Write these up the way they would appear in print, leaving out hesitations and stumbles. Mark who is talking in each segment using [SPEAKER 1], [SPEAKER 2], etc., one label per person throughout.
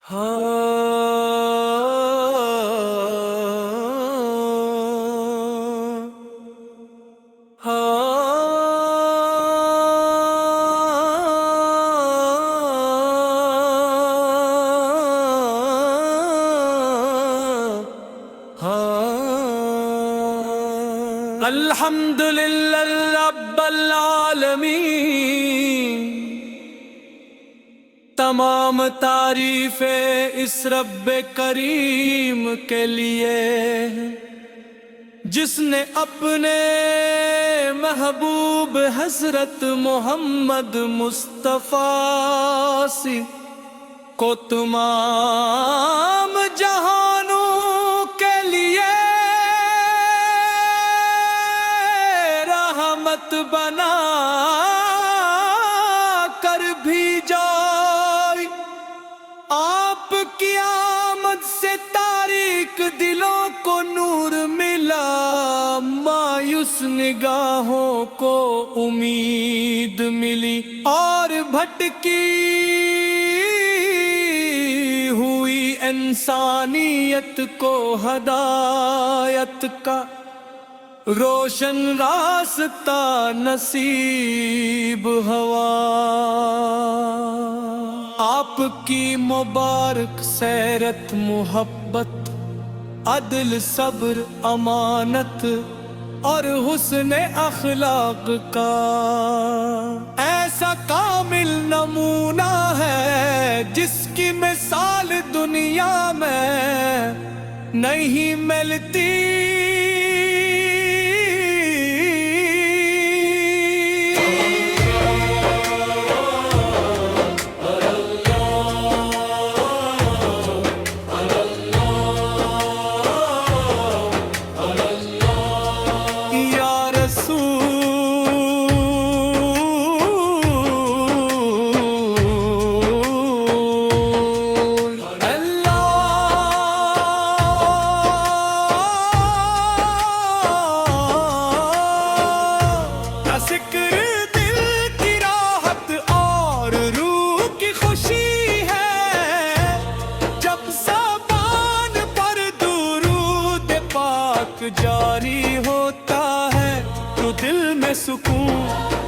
[SPEAKER 1] الحمدللہ رب العالمین، تمام تعریفیں اس رب کریم کے لیے جس نے اپنے محبوب حضرت محمد مصطفیٰ سے کو تمام جہانوں کے لیے رحمت بنا کر بھیجا۔ آپ کی آمد سے تاریک دلوں کو نور ملا، مایوس نگاہوں کو امید ملی، اور بھٹکی ہوئی انسانیت کو ہدایت کا روشن راستہ نصیب ہوا۔ آپ کی مبارک سیرت محبت، عدل، صبر، امانت اور حسن اخلاق کا ایسا کامل نمونہ ہے جس کی مثال دنیا میں نہیں ملتی۔ جاری ہوتا ہے تو دل میں سکون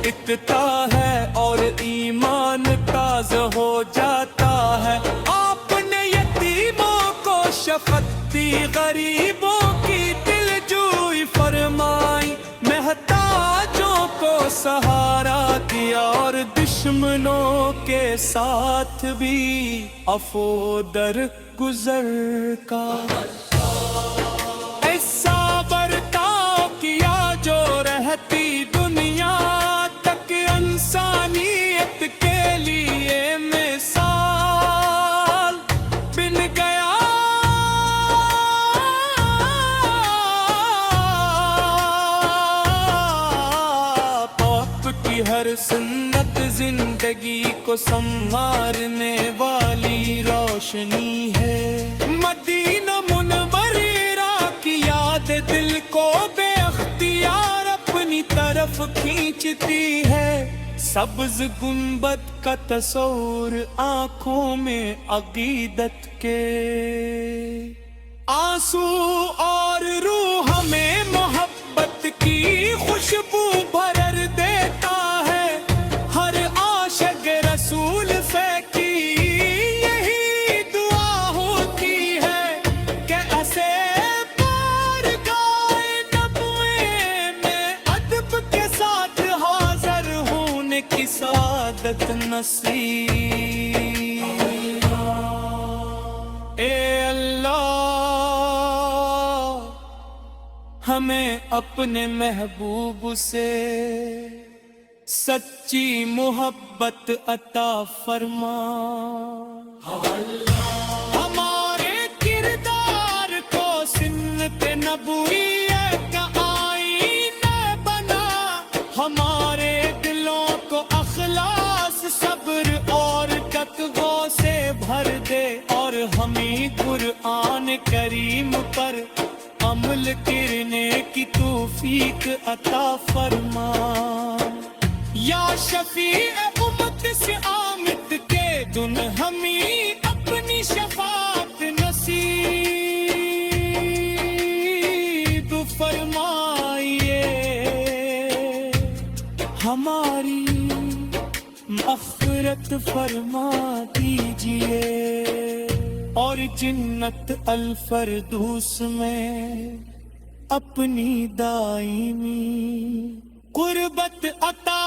[SPEAKER 1] اٹھتا ہے اور ایمان تازہ ہو جاتا ہے۔ آپ نے یتیموں کو شفقت دی، غریبوں کی دل جوئی فرمائی، محتاجوں کو سہارا دیا، اور دشمنوں کے ساتھ بھی عفو در گزر کا برتاؤ کیا جو رہتی دنیا تک انسانیت کے لیے مثال بن گیا۔ آپ کی ہر سنت زندگی کو سنوارنے والی روشنی ہے، مدینہ دل کو بے اختیار اپنی طرف کھینچتی ہے۔ سبز گنبد کا تصور آنکھوں میں عقیدت کے آنسو اور روح میں محبت کی خوشبو بھر دیتا ہے۔ ہر عاشق رسول کی یہی دعا ہوتی ہے کہ ایسے سعادت نصیب۔ اے اللہ، ہمیں اپنے محبوب سے سچی محبت عطا فرما۔ ہمارے کردار کو سنت نبویت کا آئینہ بنا، ہمارے اخلاص، صبر اور تقویٰ سے بھر دے، اور ہمیں قرآن کریم پر عمل کرنے کی توفیق عطا فرما۔ یا شفیع امت سے آمد کے دن ہمیں اپنی شفاعت فرما دیجئے اور جنت الفردوس میں اپنی دائمی قربت عطا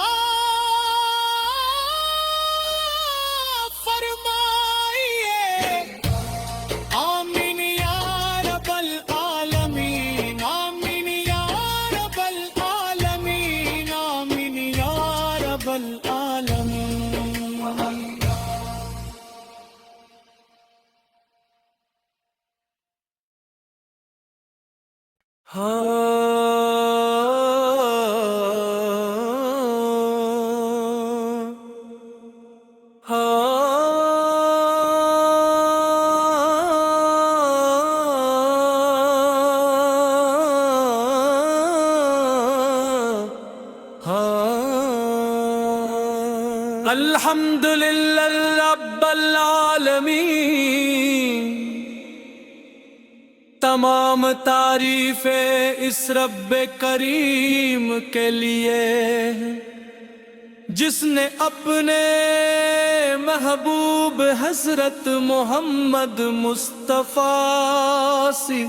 [SPEAKER 2] الحمدللہ رب العالمین، تمام تعریفیں اس رب کریم کے لیے جس نے اپنے محبوب حضرت محمد مصطفیٰ سے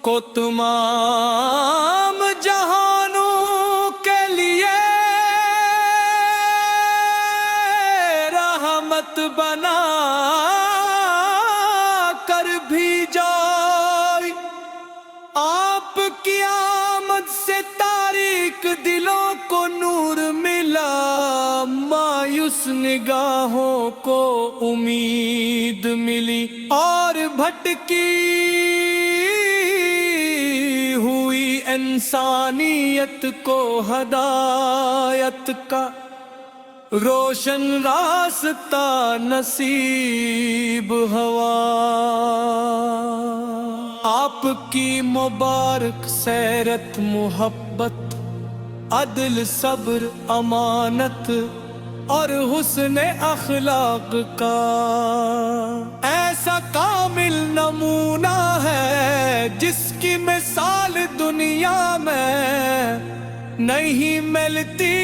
[SPEAKER 2] کو تمام جہانوں کے لیے رحمت بنا کر بھیجا۔ آپ کی آمد سے تاریک دلوں کو نور ملا، مایوس نگاہوں کو امید ملی، اور بھٹکی ہوئی انسانیت کو ہدایت کا روشن راستہ نصیب ہوا۔ آپ کی مبارک سیرت محبت، عدل، صبر، امانت اور حسن اخلاق کا ایسا کامل نمونہ ہے جس کی مثال دنیا میں نہیں ملتی۔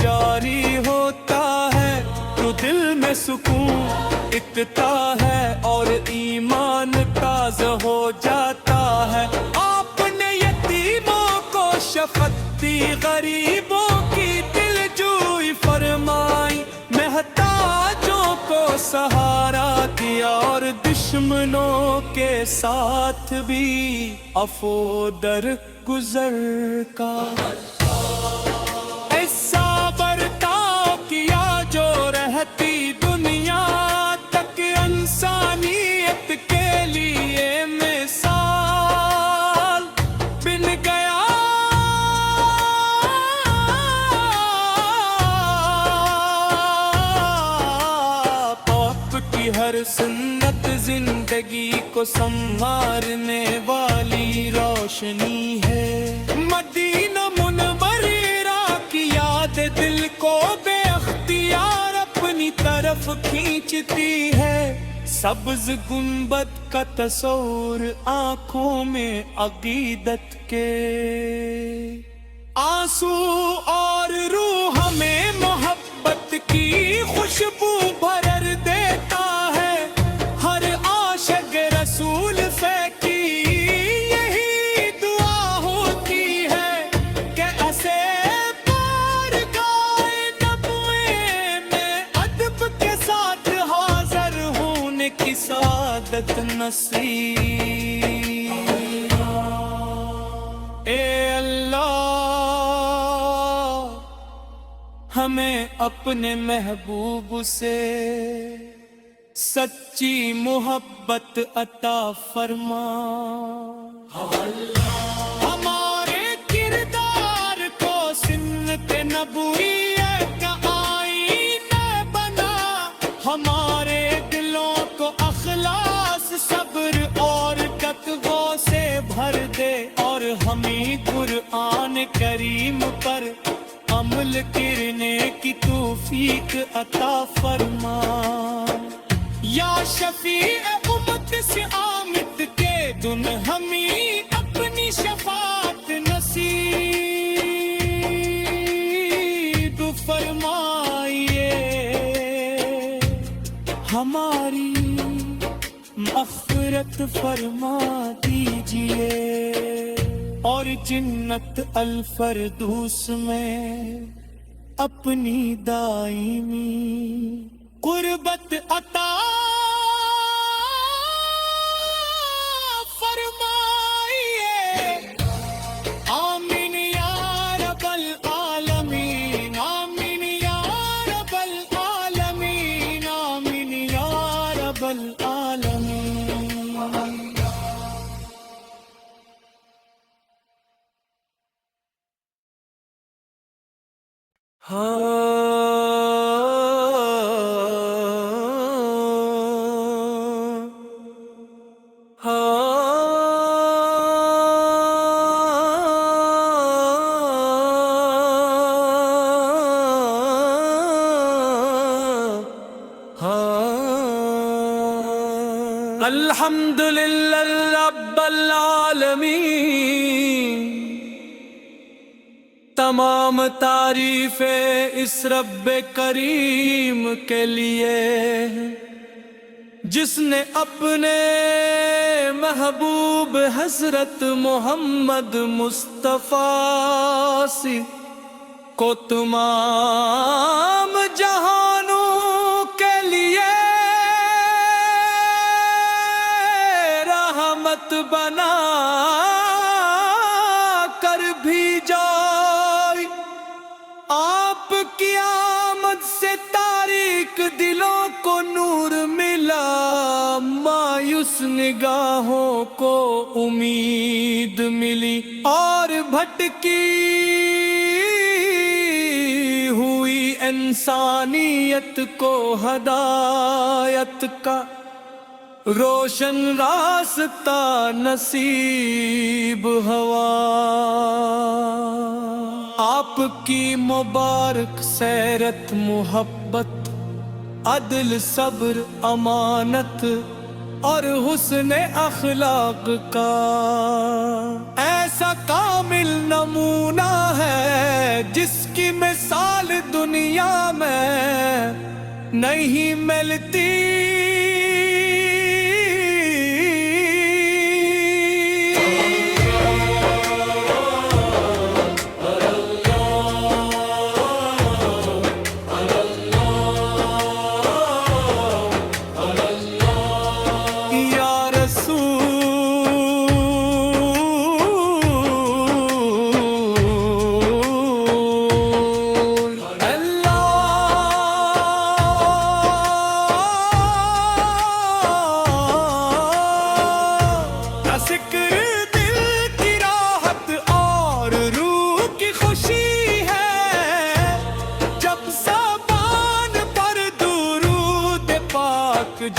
[SPEAKER 2] جاری ہوتا ہے تو دل میں سکون اٹھتا ہے اور ایمان تازہ ہو جاتا ہے۔ آپ نے یتیموں کو شفقت دی، غریبوں کی دل جوئی فرمائی، محتاجوں کو سہارا دیا اور دشمنوں کے ساتھ بھی عفو در گزر کا دنیا تک انسانیت کے لیے مثال بن گیا۔ آپ کی ہر سنت زندگی کو سنوارنے والی روشنی ہے، مدینہ منورہ کی یاد دل کو بے اختیار اپنی طرف کھینچتی ہے۔ سبز گنبد کا تصور آنکھوں میں عقیدت کے آنسو اور روح ہمیں محبت کی خوشبو بھر دیتا ہے۔ ہر عاشق رسول کی یہی دعا ہوتی ہے کہ اسے بارگاہ نبوی میں ادب کے ساتھ حاضر ہونے کی سعادت نصیب۔ اے اللہ ہمیں اپنے محبوب سے سچی محبت عطا فرما۔ ہمارے کردار کو سنت نبویت کا آئینہ بنا، ہمارے دلوں کو اخلاص صبر اور تقویٰ سے بھر دے، اور ہمیں قرآن کریم پر عمل کرنے کی توفیق عطا فرما۔ یا شفیع امت سے آمد کے دن ہمیں اپنی شفاعت نصیب فرمائیے، ہماری مغفرت فرما دیجیے، اور جنت الفردوس میں اپنی دائمی قربت عطا فرمائیے۔ آمین یا رب العالمین، آمین یا رب العالمین، آمین یا رب العالمین۔ الحمدللہ رب العالمین، تمام تعریفیں اس رب کریم کے لیے جس نے اپنے محبوب حضرت محمد مصطفیٰ سے کو تمام جہانوں کے لیے رحمت بنا کر بھیجا۔ آپ کی آمد سے تاریک دلوں کو نور ملا، مایوس نگاہوں کو امید ملی، اور بھٹکی ہوئی انسانیت کو ہدایت کا روشن راستہ نصیب ہوا۔ آپ کی مبارک سیرت محبت، عدل، صبر، امانت اور حسن اخلاق کا ایسا کامل نمونہ ہے جس کی مثال دنیا میں نہیں ملتی۔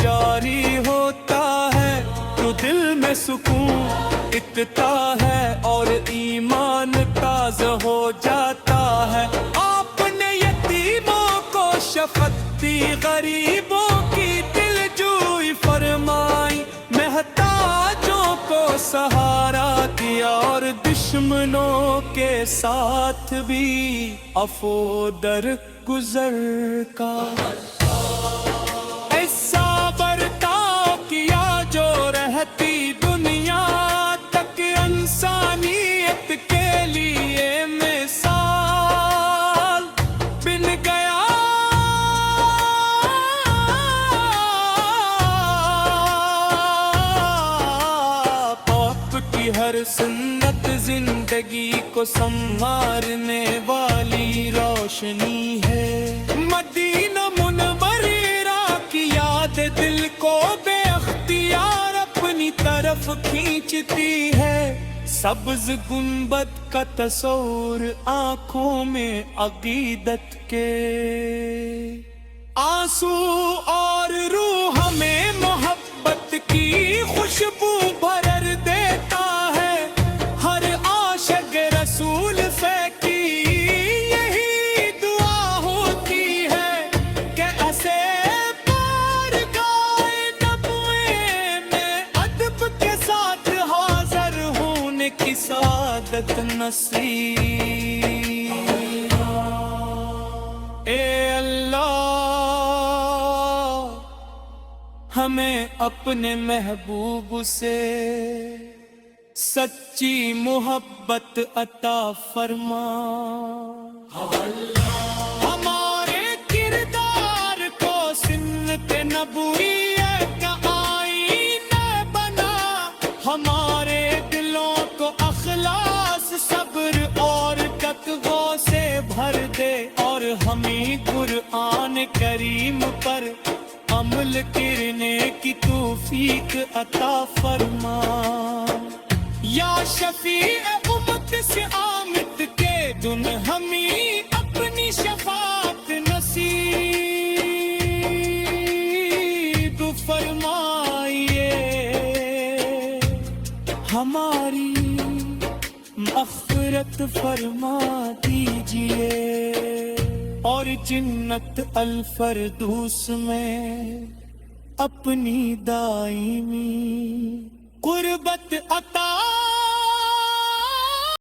[SPEAKER 2] جاری ہوتا ہے تو دل میں سکون اتتا ہے، اور ایمان تازہ ہو جاتا ہے۔ آپ نے یتیموں کو شفقت دی، غریبوں کی دل جوئی فرمائی، محتاجوں کو سہارا دیا، اور دشمنوں کے ساتھ بھی عفو در گزر کا ایسا برتاؤ کیا جو رہتی دنیا تک انسانیت کے لیے مثال بن گیا۔ آپ کی ہر سنت زندہ زندگی کو سنوارنے والی روشنی ہے۔ مدینہ منورہ کی یاد دل کو بے اختیار اپنی طرف کھینچتی ہے۔ سبز گنبد کا تصور آنکھوں میں عقیدت کے آنسو اور روح ہمیں محبت کی خوشبو بھر دیتا ہے۔ ہر عاشق رسول کی یہی دعا ہوتی ہے کہ اسے بارگاہ نبوی میں ادب کے ساتھ حاضر ہونے کی سعادت نصیب۔ اے اللہ ہمیں اپنے محبوب سے سچی محبت عطا فرما۔ ہمارے کردار کو سنت نبویت کا آئینہ بنا۔ ہمارے دلوں کو اخلاص، صبر اور تقویٰ سے بھر دے، اور ہمیں قرآن کریم پر عمل کرنے کی توفیق عطا فرما۔ یا شفیع امت سے آمد کے دن ہمیں اپنی شفاعت نصیب فرمائیے۔ ہماری مغفرت فرما دیجیے، اور جنت الفردوس میں اپنی دائمی قربت عطا